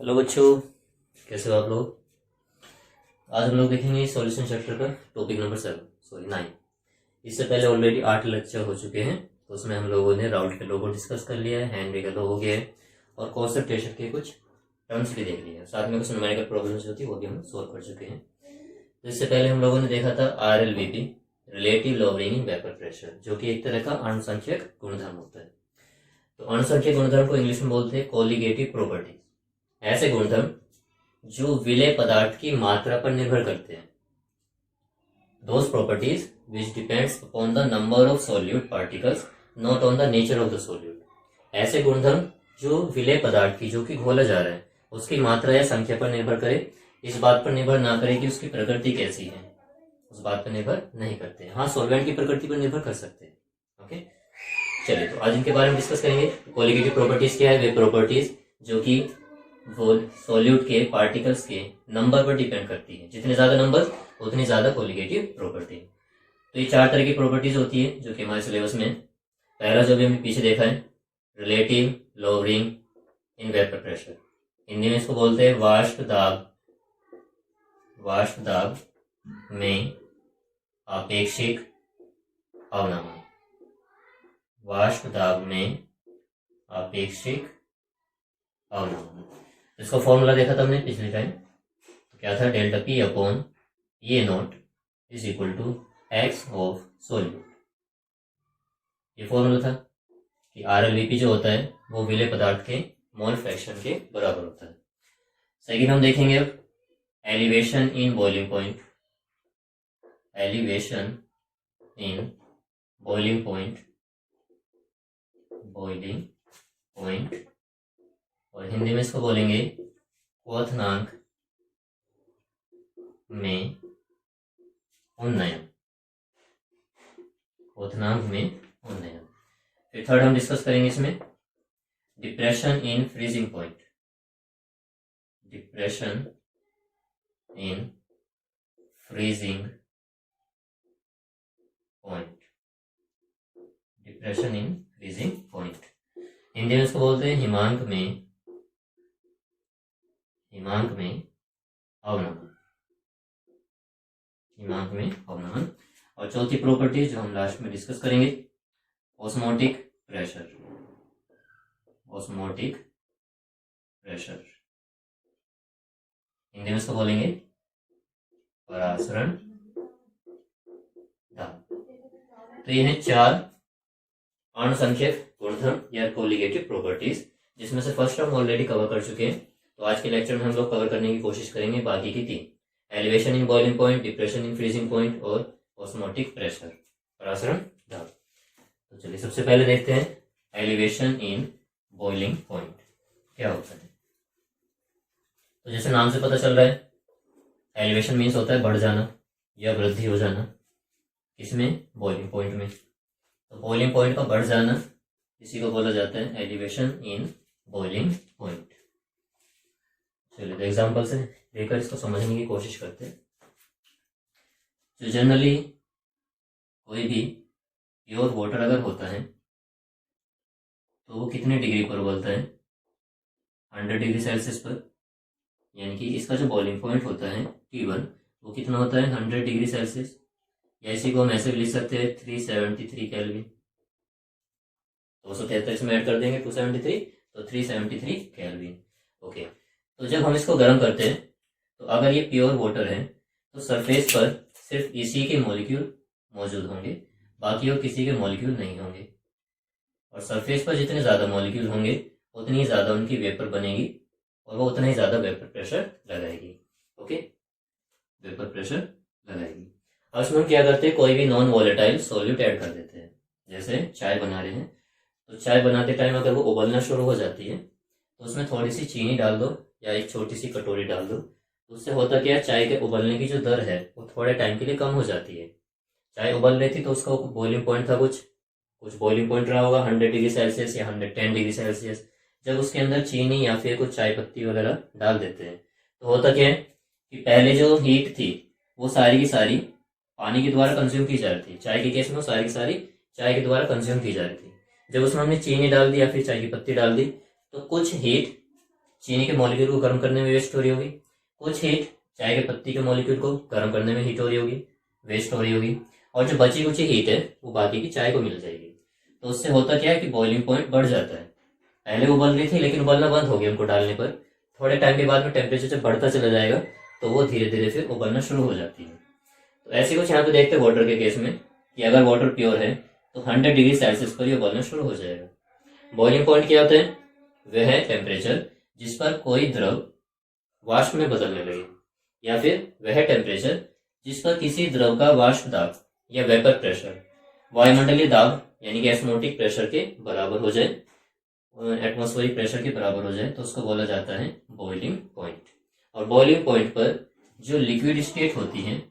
Hello बच्चों, कैसे हो आप लोग। आज हम लोग देखेंगे सॉल्यूशन चैप्टर का टॉपिक नंबर 9। इससे पहले ऑलरेडी 8 लेक्चर हो चुके हैं, तो उसमें हम लोगों ने राउल्ट के लॉ को डिस्कस कर लिया है, हेनरी का लॉ हो गया है और कॉन्सेंट्रेशन के कुछ टर्म्स भी देख लिए हैं। साथ में कुछ न्यूमेरिकल प्रॉब्लम्स होती है वो भी हम सोल्व कर चुके हैं। तो इससे पहले हम लोगों ने देखा था RLVP, relative lowering in vapour pressure, जो कि एक तरह का अणुसंख्यक गुणधर्म होता है। तो अणुसंख्यक गुणधर्म को इंग्लिश में बोलते हैं कोलिगेटिव प्रॉपर्टीज। ऐसे गुणधर्म जो विलेय पदार्थ की मात्रा पर निर्भर करते हैं। Those properties which depends upon the number of solute particles, not on the nature of the solute. ऐसे गुणधर्म जो विलेय पदार्थ की, जो कि घोला जा रहा है, उसकी मात्रा या संख्या पर निर्भर करे, इस बात पर निर्भर ना करे कि उसकी प्रकृति कैसी है, उस बात पर निर्भर नहीं करते। हाँ, सॉल्वेंट की प्रकृति पर निर्भर कर सकते हैं। ओके, चलिए तो आज इनके बारे में डिस्कस करेंगे। कोलिगेटिव प्रॉपर्टीज क्या है? वे प्रॉपर्टीज जो कि वो सॉल्यूट के पार्टिकल्स के नंबर पर डिपेंड करती है। जितने ज्यादा नंबर उतनी ज्यादा कोलिगेटिव प्रॉपर्टी। तो ये 4 तरह की प्रॉपर्टीज होती है जो कि हमारे सिलेबस में। पहला जो भी हमने पीछे देखा है, relative lowering in vapour pressure. Hindi में इसको बोलते हैं वाष्प दाब। वाष्प दाब में आपेक्षिक अवनमन। वाष्प दाब में आपेक्षिक अवनमन। इसका फॉर्मूला देखा था हमने पिछले टाइम, तो क्या था? Delta P upon A naught is equal to X of solute. ये फॉर्मूला था कि RLVP जो होता है वो विलेय पदार्थ के मोल फ्रैक्शन के बराबर होता है। सेकंड हम देखेंगे अब elevation in boiling point. Elevation in boiling point, boiling point, और हिंदी में इसको बोलेंगे क्वथनांक में उन्नयन। क्वथनांक में उन्नयन। फिर थर्ड हम डिस्कस करेंगे इसमें depression in freezing point. Depression in freezing point. Depression in freezing point, Hindi में इसको बोलते हैं हिमांक में अवनमन। हिमांक में अवनमन। और चौथी प्रॉपर्टी जो हम लास्ट में डिस्कस करेंगे, osmotic pressure. Osmotic pressure, Hindi में इसको बोलेंगे परासरण दाब। तो ये हैं 4 अणुसंख्यक गुणधर्म या कोलिगेटिव प्रॉपर्टीज, जिसमें से फर्स्ट हम ऑलरेडी कवर कर चुके हैं। तो आज के लेक्चर में हम लोग कवर करने की कोशिश करेंगे बाकी की 3, elevation in boiling point, depression in freezing point और ऑस्मोटिक प्रेशर, परासरण दाब। तो चलिए सबसे पहले देखते हैं एलिवेशन इन बॉइलिंग पॉइंट क्या होता है। तो जैसे नाम से पता चल रहा है, एलिवेशन मीन्स होता है बढ़ जाना या वृद्धि हो जाना। किसमें? बॉइलिंग पॉइंट में। तो बॉइलिंग पॉइंट का बढ़ जाना, इसी को बोला जाता है एलिवेशन इन बॉइलिंग पॉइंट। चलिए तो एग्जाम्पल से लेकर इसको समझने की कोशिश करते हैं। तो जनरली कोई भी प्योर वाटर अगर होता है तो वो कितने डिग्री पर उबलता है? 100 डिग्री सेल्सियस पर। यानी कि इसका जो बॉइलिंग पॉइंट होता है T1, वो कितना होता है? 100 डिग्री सेल्सियस। या इसी को हम ऐसे भी लिख सकते हैं 373 केल्विन। 273 में ऐड कर देंगे 273, तो 373 केल्विन। ओके, तो जब हम इसको गर्म करते हैं तो अगर ये प्योर वाटर है तो सरफेस पर सिर्फ इसी के मॉलिक्यूल मौजूद होंगे, बाकी और किसी के मॉलिक्यूल नहीं होंगे। और सरफेस पर जितने ज्यादा मॉलिक्यूल होंगे उतनी ही ज्यादा उनकी वेपर बनेगी और वो उतना ही ज्यादा वेपर प्रेशर लगाएगी। ओके, वेपर प्रेशर लगाएगी। अब इसमें हम क्या करते हैं, कोई भी नॉन वॉलेटाइल सॉल्यूट ऐड कर देते हैं। जैसे चाय बना रहे हैं, तो चाय बनाते टाइम अगर वो उबलना शुरू हो जाती है तो उसमें थोड़ी सी चीनी डाल दो या एक छोटी सी कटोरी डाल दो। तो उससे होता क्या है, चाय के उबलने की जो दर है वो थोड़े टाइम के लिए कम हो जाती है। चाय उबल रही थी तो उसका बॉइलिंग पॉइंट था कुछ बॉइलिंग पॉइंट रहा होगा 100 डिग्री सेल्सियस या 110 डिग्री सेल्सियस। जब उसके अंदर चीनी या फिर कुछ चाय पत्ती वगैरह डाल देते हैं तो होता क्या है कि पहले जो हीट थी वो सारी की सारी पानी के द्वारा कंज्यूम की जा रही थी। चाय के केस में वो सारी की सारी चाय के द्वारा कंज्यूम की जा रही थी। जब उसमें हमने चीनी डाल दी या फिर चाय की पत्ती डाल दी तो कुछ हीट चीनी के मॉलिक्यूल को गर्म करने में वेस्ट हो रही होगी, कुछ हीट चाय के पत्ती के मॉलिक्यूल को गर्म करने में हीट हो रही होगी, वेस्ट हो रही होगी, और जो बची कुछ हीट है वो बाकी की चाय को मिल जाएगी। तो उससे होता क्या है कि बॉइलिंग पॉइंट बढ़ जाता है। पहले उबल रही थी लेकिन उबलना बंद हो गया उनको डालने पर, थोड़े टाइम के बाद में टेम्परेचर जब बढ़ता चला जाएगा तो वो धीरे धीरे फिर उबलना शुरू हो जाती है। तो ऐसे कुछ यहाँ पे देखते हैं वाटर के केस में कि अगर वाटर प्योर है तो 100 डिग्री सेल्सियस पर ये उबलना शुरू हो जाएगा। बॉइलिंग पॉइंट क्या होता है? वह है टेम्परेचर जिस पर कोई द्रव वाष्प में बदलने लगे, या फिर वह टेम्परेचर जिस पर किसी द्रव का वाष्प दाब या वेपर प्रेशर वायुमंडलीय दाब यानी कि एस्मोटिक प्रेशर के बराबर हो जाए, एटमॉस्फेरिक प्रेशर के बराबर हो जाए, तो उसको बोला जाता है बॉइलिंग पॉइंट। और बॉइलिंग पॉइंट पर जो लिक्विड स्टेट होती है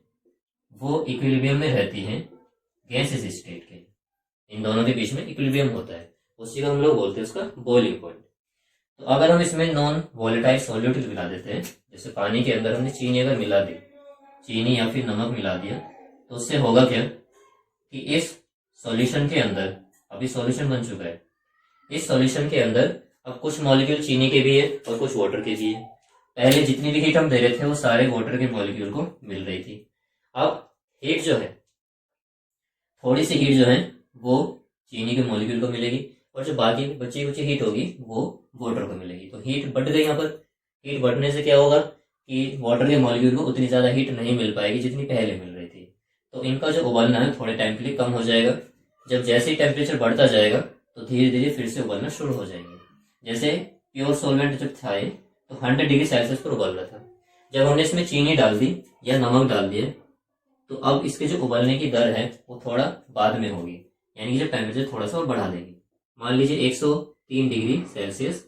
वो इक्विलिब्रियम में रहती है गैसेस स्टेट के, इन दोनों के बीच में इक्विलिब्रियम होता है, उसी को हम लोग बोलते हैं उसका बॉइलिंग पॉइंट। तो अगर हम इसमें नॉन वॉलेटाइल सॉल्यूट मिला देते हैं, जैसे पानी के अंदर हमने चीनी अगर मिला दी, चीनी या फिर नमक मिला दिया, तो उससे होगा क्या कि इस सॉल्यूशन के अंदर, अभी सॉल्यूशन बन चुका है, इस सॉल्यूशन के अंदर अब कुछ मॉलिक्यूल चीनी के भी है और कुछ वाटर के भी है। पहले जितनी भी हीट हम दे रहे थे वो सारे वाटर के मॉलिक्यूल को मिल रही थी। अब हीट जो है, थोड़ी सी हीट जो है वो चीनी के मॉलिक्यूल को मिलेगी, और जो बाकी बची कुछ हीट होगी वो वाटर को मिलेगी। तो हीट बढ़ गई यहाँ पर। हीट बढ़ने से क्या होगा कि वाटर के मॉलिक्यूल को उतनी ज्यादा हीट नहीं मिल पाएगी जितनी पहले मिल रही थी, तो इनका जो उबलना है थोड़े टाइम के लिए कम हो जाएगा। जब जैसे ही टेम्परेचर बढ़ता जाएगा तो धीरे धीरे फिर से उबलना शुरू हो जाएंगे। जैसे प्योर सॉल्वेंट जब था तो 100 डिग्री सेल्सियस पर उबल रहा था, जब हमने इसमें चीनी डाल दी या नमक डाल दिया तो अब इसके जो उबलने की दर है वो थोड़ा बाद में होगी, यानी कि जब टेम्परेचर थोड़ा सा और बढ़ा देगी। मान लीजिए 103 डिग्री सेल्सियस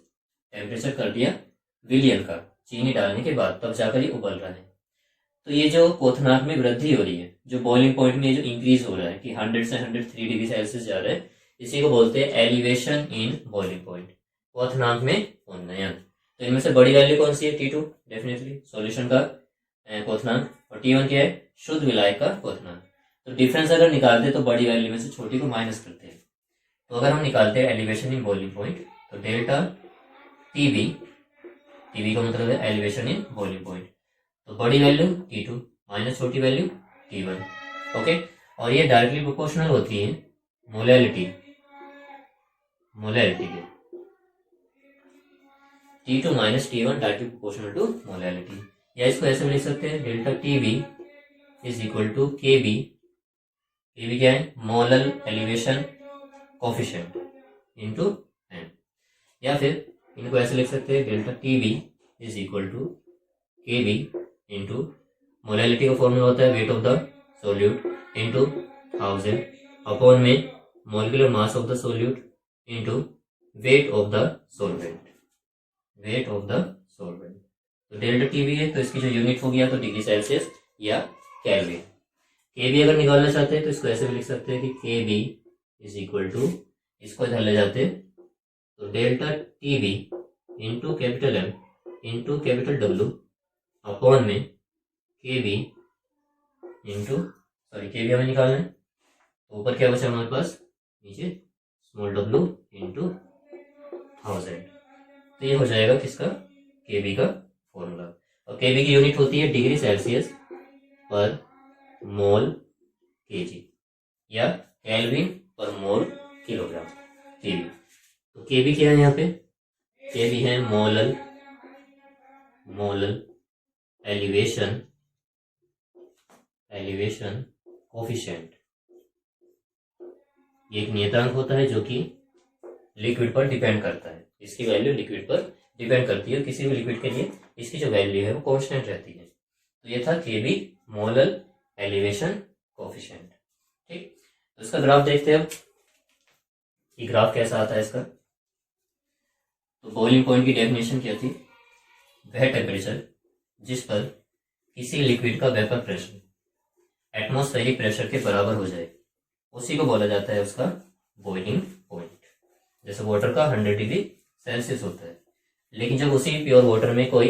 टेम्परेचर कर दिया विलियन का चीनी डालने के बाद, तब जाकर ये उबल रहा है। तो ये जो क्वथनांक में वृद्धि हो रही है, जो बॉइलिंग पॉइंट में जो इंक्रीज हो रहा है कि 100 से 103 डिग्री सेल्सियस जा रहा है, इसी को बोलते हैं एलिवेशन इन बॉइलिंग पॉइंट, क्वथनांक में उन्नयन। तो इनमें से बड़ी वैल्यू कौन सी है? T2 डेफिनेटली सॉल्यूशन का क्वथनांक, और T1 क्या है? शुद्ध विलायक का क्वथनांक। तो डिफरेंस अगर निकालते तो बड़ी वैल्यू में से छोटी को माइनस करते हैं। तो अगर हम निकालते हैं एलिवेशन इन बॉइलिंग पॉइंट, तो डेल्टा टीबी, टीबी का मतलब है एलिवेशन इन बॉइलिंग पॉइंट, तो बड़ी वैल्यू T2 माइनस छोटी वैल्यू T1। ओके, और ये डायरेक्टली प्रोपोर्शनल होती है मोलैलिटी के, T2 minus T1 directly proportional to molality. या इसको ऐसे लिख सकते हैं delta TB is equal to KB, KB क्या है? Molal elevation coefficient into N. या फिर इनको ऐसे लिख सकते हैं delta TB is equal to KB into molality का फॉर्मूला होता है weight of the solute into 1000 upon में molecular mass of the solute into weight of the solvent, weight of the solvent. तो डेल्टा टीबी है तो इसकी जो unit होगी या तो डिग्री सेल्सियस या केल्विन। केबी अगर निकालना चाहते हैं तो इसको ऐसे भी लिख सकते हैं कि केबी इज इक्वल टू, इसको इधर ले जाते हैं तो delta T B into capital M into capital W upon में केबी इंटू, सॉरी केबी हमें निकालना है तो ऊपर क्या बचा हमारे पास, नीचे स्मॉल डब्ल्यू इंटू 1000। तो ये हो जाएगा किसका? केबी का फॉर्मूला। और केबी की यूनिट होती है डिग्री सेल्सियस पर मोल केजी या केल्विन पर मोल किलोग्राम केबी। तो केबी क्या है यहाँ पे? केबी है मोलल एलिवेशन कोफिशिएंट। ये एक नियतांक होता है जो कि लिक्विड पर डिपेंड करता है, इसकी वैल्यू लिक्विड पर डिपेंड करती है, किसी भी लिक्विड के लिए इसकी जो वैल्यू है वो कांस्टेंट रहती है। तो ये था केबी मोलल एलिवेशन कोफिशिएंट। ठीक, तो इसका ग्राफ देखते हैं अब कि ग्राफ कैसा आता है इसका। तो बॉइलिंग पॉइंट की डेफिनेशन क्या थी? वह टेम्परेचर जिस पर किसी लिक्विड का वेपर प्रेशर एटमॉस्फेरिक प्रेशर के बराबर हो जाए, उसी को बोला जाता है उसका बॉइलिंग पॉइंट। जैसे वाटर का 100 डिग्री सेल्सियस होता है, लेकिन जब उसी प्योर वाटर में कोई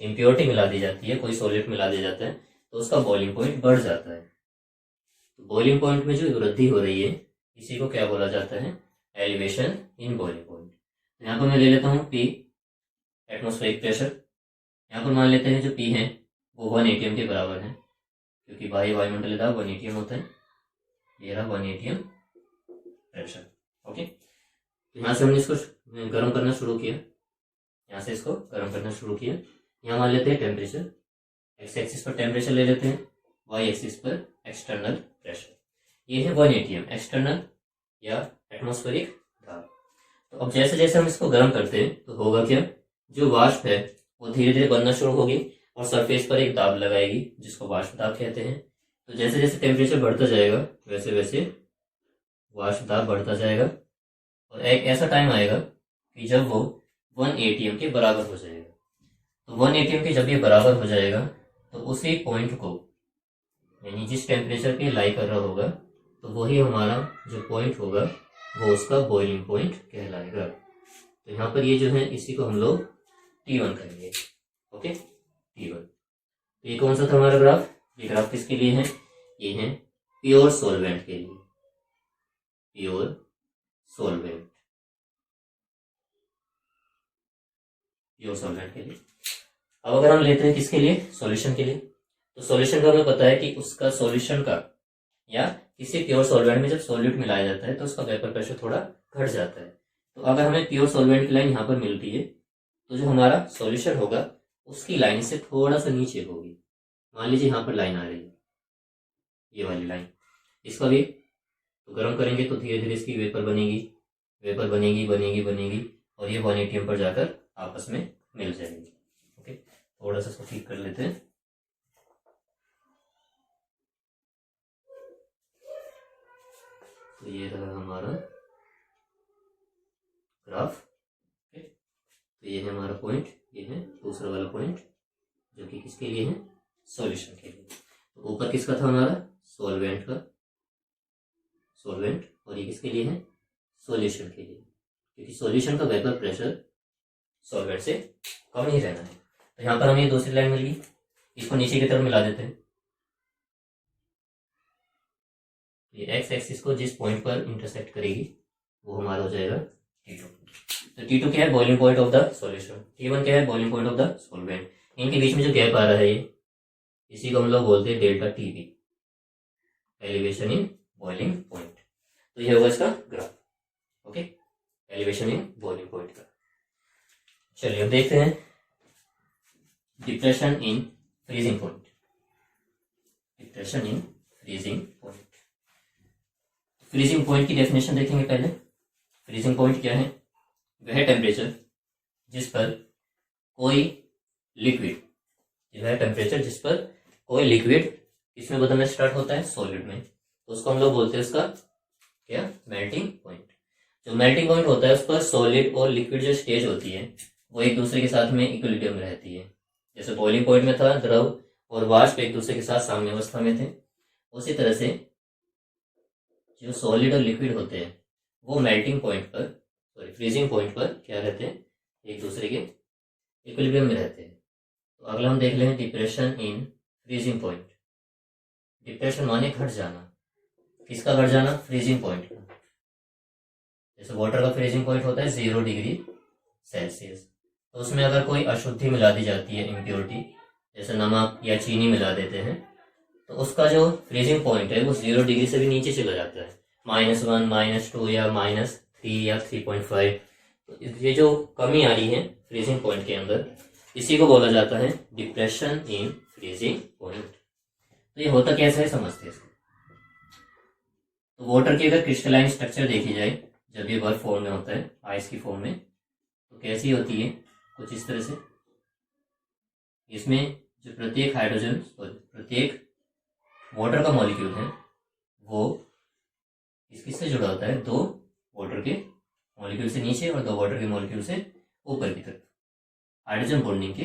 इम्प्योरिटी मिला दी जाती है, कोई सॉल्यूट मिला दिया जाता है, तो उसका बॉइलिंग पॉइंट बढ़ जाता है। तो बॉइलिंग पॉइंट में जो वृद्धि हो रही है इसी को क्या बोला जाता है? Elevation in boiling point. यहाँ पर मैं ले लेता हूँ P, एटमॉस्फेरिक प्रेशर। यहाँ पर मान लेते हैं जो P है वो 1 atm के बराबर है, क्योंकि बाह्य वायुमंडलीय दाब 1 atm होता है। ये रहा 1 atm प्रेशर। ओके, यहाँ से हमने इसको गर्म करना शुरू किया, यहाँ से इसको गर्म करना शुरू किया। यहाँ मान लेते हैं टेम्परेचर, एक्स एक्सिस पर टेम्परेचर ले लेते हैं, वाई एक्सिस पर एक्सटर्नल प्रेशर। ये है 1 atm एक्सटर्नल या एटमॉस्फेरिक दाब। तो अब जैसे जैसे हम इसको गर्म करते हैं तो होगा क्या, जो वाष्प है वो धीरे धीरे बनना शुरू होगी और सरफेस पर एक दाब लगाएगी जिसको वाष्प दाब कहते हैं। तो जैसे जैसे टेम्परेचर बढ़ता जाएगा वैसे वैसे वाष्प दाब बढ़ता जाएगा और एक ऐसा टाइम आएगा कि जब वो 1 atm के बराबर हो जाएगा। तो 1 atm के जब ये बराबर हो जाएगा तो उसी पॉइंट को, यानी जिस टेम्परेचर पे लाई कर रहा होगा, तो वही हमारा जो पॉइंट होगा वो उसका बॉइलिंग पॉइंट कहलाएगा। तो यहाँ पर ये जो है इसी को हम लोग T1 कहेंगे। Okay, T1। तो ये कौन सा था हमारा ग्राफ? ये ग्राफ किसके लिए है? ये है प्योर सॉल्वेंट के लिए, प्योर सॉल्वेंट, प्योर सॉल्वेंट के लिए। अब अगर हम लेते हैं किसके लिए? सॉल्यूशन के लिए। तो सॉल्यूशन का हमें पता है कि उसका सॉल्यूशन का या किसी प्योर सॉल्वेंट में जब सॉल्यूट मिलाया जाता है तो उसका वेपर प्रेशर थोड़ा घट जाता है। तो अगर हमें प्योर सॉल्वेंट की लाइन यहाँ पर मिलती है तो जो हमारा सॉल्यूशन होगा उसकी लाइन से थोड़ा सा नीचे होगी। मान लीजिए यहाँ पर लाइन आ रही है, ये वाली लाइन, इसका भी तो गर्म करेंगे तो धीरे धीरे इसकी वेपर बनेगी, वेपर बनेगी बनेगी बनेगी और ये 1 atm पर जाकर आपस में मिल जाएंगे। ओके, थोड़ा सा इसको ठीक कर लेते हैं। तो ये रहा हमारा ग्राफ। तो ये है हमारा पॉइंट, ये है दूसरा वाला पॉइंट जो कि किसके लिए है? सॉल्यूशन के लिए। तो ऊपर किसका था हमारा? सॉल्वेंट का, सॉल्वेंट, और ये किसके लिए है? सॉल्यूशन के लिए, क्योंकि सॉल्यूशन का वेपर प्रेशर सॉल्वेंट से कम ही रहना है। तो यहाँ पर हमें दूसरी लाइन मिल गई, इसको नीचे की तरफ मिला देते हैं। ये एक्स एक्सिस को जिस पॉइंट पर इंटरसेक्ट करेगी वो हमारा हो जाएगा T2। तो T2 क्या है? Boiling point of the solution. T1 क्या है? Boiling point of the solvent. इनके बीच में जो गैप आ रहा है ये, इसी को हम लोग बोलते हैं delta TB, elevation in boiling point. तो ये होगा इसका graph. Okay, elevation in boiling point का। चलिए अब देखते हैं depression in freezing point, depression in freezing point. Freezing point की डेफिनेशन देखेंगे पहले। फ्रीजिंग पॉइंट क्या है? वह टेम्परेचर जिस पर कोई लिक्विड, वह टेम्परेचर जिस पर कोई लिक्विड इसमें बदलना स्टार्ट होता है, सॉलिड में, तो उसको हम लोग बोलते हैं उसका क्या? Melting point. जो मेल्टिंग पॉइंट होता है उस पर सॉलिड और लिक्विड जो स्टेज होती है वो एक दूसरे के साथ में इक्विलिब्रियम में रहती है। जैसे बॉइलिंग पॉइंट में था द्रव और वाष्प एक दूसरे के साथ साम्य अवस्था में थे, उसी तरह से जो सॉलिड और लिक्विड होते हैं वो मेल्टिंग पॉइंट पर, सॉरी फ्रीजिंग पॉइंट पर क्या रहते हैं? एक दूसरे के इक्विलिब्रियम में रहते हैं। तो अगला हम देख लें depression in freezing point. Depression माने घट जाना। किसका घट जाना? फ्रीजिंग पॉइंट का। जैसे वाटर का फ्रीजिंग पॉइंट होता है 0 डिग्री सेल्सियस, तो उसमें अगर कोई अशुद्धि मिला दी जाती है, इम्प्योरिटी, जैसे नमक या चीनी मिला देते हैं, तो उसका जो फ्रीजिंग पॉइंट है वो 0 डिग्री से भी नीचे चला जाता है, -1, -2 या -3 या 3.5। तो ये जो कमी आ रही है फ्रीजिंग पॉइंट के अंदर, इसी को बोला जाता है डिप्रेशन इन फ्रीजिंग पॉइंट। तो ये होता कैसे है समझते हैं इसको। तो वाटर की अगर क्रिस्टलाइन स्ट्रक्चर देखी जाए, जब ये बर्फ फॉर्म में होता है, आइस की फॉर्म में, तो कैसी होती है? कुछ इस तरह से। इसमें जो प्रत्येक हाइड्रोजन, प्रत्येक वाटर का मॉलिक्यूल है वो किससे जुड़ा होता है? 2 वाटर के मॉलिक्यूल से नीचे और 2 वाटर के मॉलिक्यूल से ऊपर की तरफ, हाइड्रोजन बॉन्डिंग के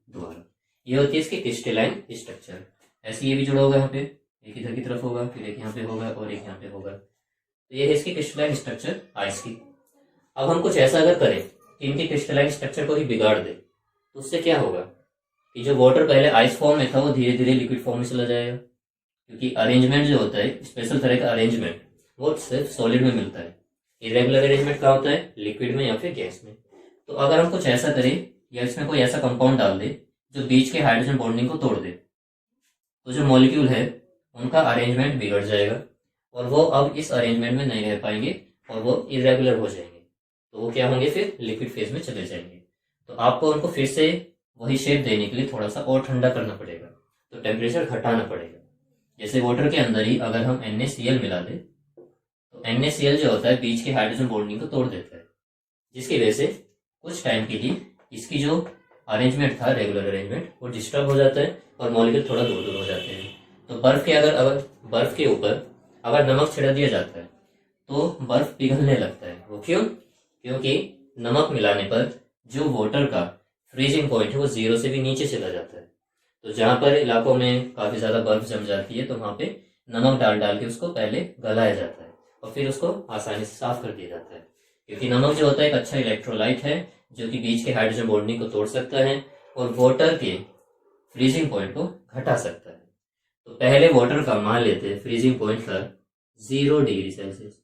द्वारा। ये होती है इसकी क्रिस्टलाइन स्ट्रक्चर। ऐसे ये भी जुड़ा होगा, यहाँ पे एक इधर की तरफ होगा, फिर एक यहाँ पे होगा और एक यहाँ पे होगा। तो ये है इसकी क्रिस्टलाइन स्ट्रक्चर आइस की। अब हम कुछ ऐसा अगर करें कि इनकी क्रिस्टलाइन स्ट्रक्चर को ही बिगाड़ दे, तो उससे क्या होगा कि जो वाटर पहले आइस फॉर्म में था वो धीरे धीरे लिक्विड फॉर्म में चला जाएगा, क्योंकि अरेंजमेंट जो होता है, स्पेशल तरह का अरेंजमेंट, वो सिर्फ सॉलिड में मिलता है। इरेगुलर अरेंजमेंट कहाँ होता है? लिक्विड में या फिर गैस में। तो अगर हम कुछ ऐसा करें या इसमें कोई ऐसा कंपाउंड डाल दे जो बीच के हाइड्रोजन बॉन्डिंग को तोड़ दे, तो जो मॉलिक्यूल है उनका अरेंजमेंट बिगड़ जाएगा और वो अब इस अरेंजमेंट में नहीं रह पाएंगे और वो इरेगुलर हो जाएंगे। तो वो क्या होंगे, फिर लिक्विड फेज में चले जाएंगे। तो आपको उनको फिर से वही शेप देने के लिए थोड़ा सा और ठंडा करना पड़ेगा, तो टेम्परेचर घटाना पड़ेगा। जैसे वाटर के अंदर ही अगर हम NaCl मिला दें तो NaCl जो होता है बीच के हाइड्रोजन बॉन्डिंग को तोड़ देता है, जिसकी वजह से कुछ टाइम के लिए इसकी जो अरेंजमेंट था, रेगुलर अरेंजमेंट, वो डिस्टर्ब हो जाता है और मॉलिक्यूल थोड़ा दूर दूर हो जाते हैं। तो बर्फ के ऊपर अगर नमक छिड़क दिया जाता है तो बर्फ पिघलने लगता है। वो क्यों? क्योंकि नमक मिलाने पर जो वाटर का फ्रीजिंग पॉइंट है वो 0 से भी नीचे चला जाता है। तो जहां पर इलाकों में काफी ज्यादा बर्फ जम जाती है तो वहां पे नमक डाल डाल के उसको पहले गलाया जाता है और फिर उसको आसानी से साफ कर दिया जाता है, क्योंकि नमक जो होता है एक अच्छा इलेक्ट्रोलाइट है जो कि बीच के हाइड्रोजन बॉन्डिंग को तोड़ सकता है और वाटर के फ्रीजिंग पॉइंट को घटा सकता है। तो पहले वाटर का मान लेते हैं फ्रीजिंग पॉइंट का 0 डिग्री सेल्सियस,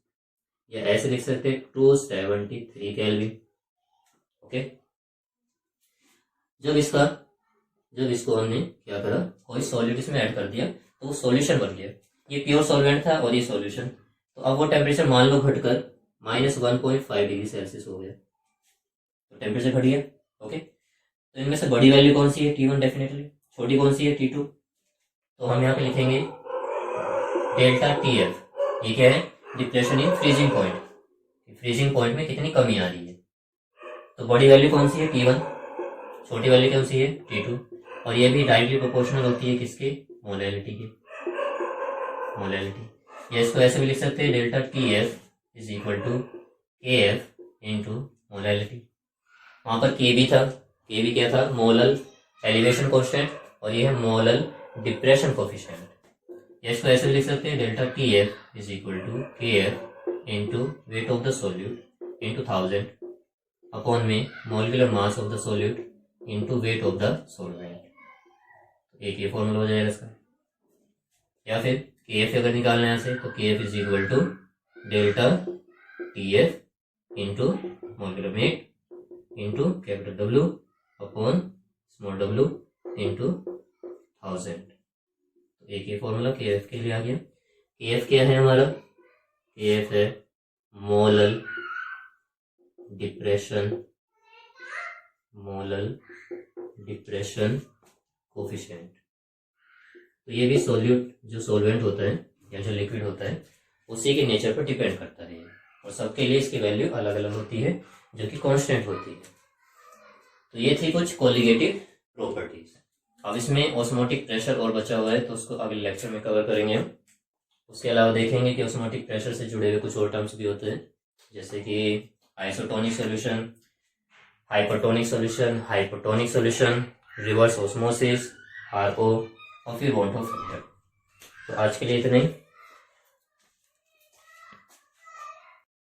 या ऐसे लिख सकते हैं 273 केल्विन। ओके, जब इसको हमने क्या करा, कोई सॉल्यूट इसमें ऐड कर दिया तो वो सॉल्यूशन बन गया। ये प्योर सॉल्वेंट था और ये सॉल्यूशन। तो अब वो टेम्परेचर मान लो घटकर -1.5 डिग्री सेल्सियस हो गया, तो टेम्परेचर घट गया। ओके, तो इनमें से बड़ी वैल्यू कौन सी है? T1 definitely. छोटी कौन सी है? T2। तो हम यहाँ पे लिखेंगे डेल्टा TF। ये क्या है? Depression in freezing point. Freezing point में कितनी कमी आ रही है। तो बड़ी वैल्यू कौन सी है? T1। छोटी वैल्यू कौन सी है? T2। और ये भी डायरेक्टली प्रोपोर्शनल होती है किसके? मोलैलिटी के। मोलैलिटी, या इसको ऐसे भी लिख सकते हैं delta TF is equal to KF into molality. वहां पर KB था। KB क्या था? मोलल एलिवेशन कॉन्स्टेंट, और ये है मोलल डिप्रेशन कोफिशिएंट। या इसको ऐसे लिख सकते हैं delta TF is equal to KF into weight of the solute into 1000 upon में molecular mass of the solute into weight of the solvent. एक ये फॉर्मूला हो जाएगा इसका। या फिर KF अगर निकालना है यहाँ से तो KF is equal to delta TF into molecular weight into capital W upon small w into 1000। एक ये फॉर्मूला KF के लिए आ गया। KF क्या है हमारा? KF है मोलल डिप्रेशन कोफिशिएंट। तो ये भी सोल्यूट जो सोलवेंट होता है या जो लिक्विड होता है उसी के नेचर पर डिपेंड करता है, और सबके लिए इसकी वैल्यू अलग अलग होती है जो कि कांस्टेंट होती है। तो ये थी कुछ कोलिगेटिव प्रॉपर्टीज। अब इसमें ऑस्मोटिक प्रेशर और बचा हुआ है तो उसको अगले लेक्चर में कवर करेंगे हम। उसके अलावा देखेंगे कि ऑस्मोटिक प्रेशर से जुड़े हुए कुछ और टर्म्स भी होते हैं, जैसे कि isotonic solution, hypotonic solution, reverse osmosis, RO और फिर बॉन्ड ऑफ फैक्टर। तो आज के लिए इतना ही।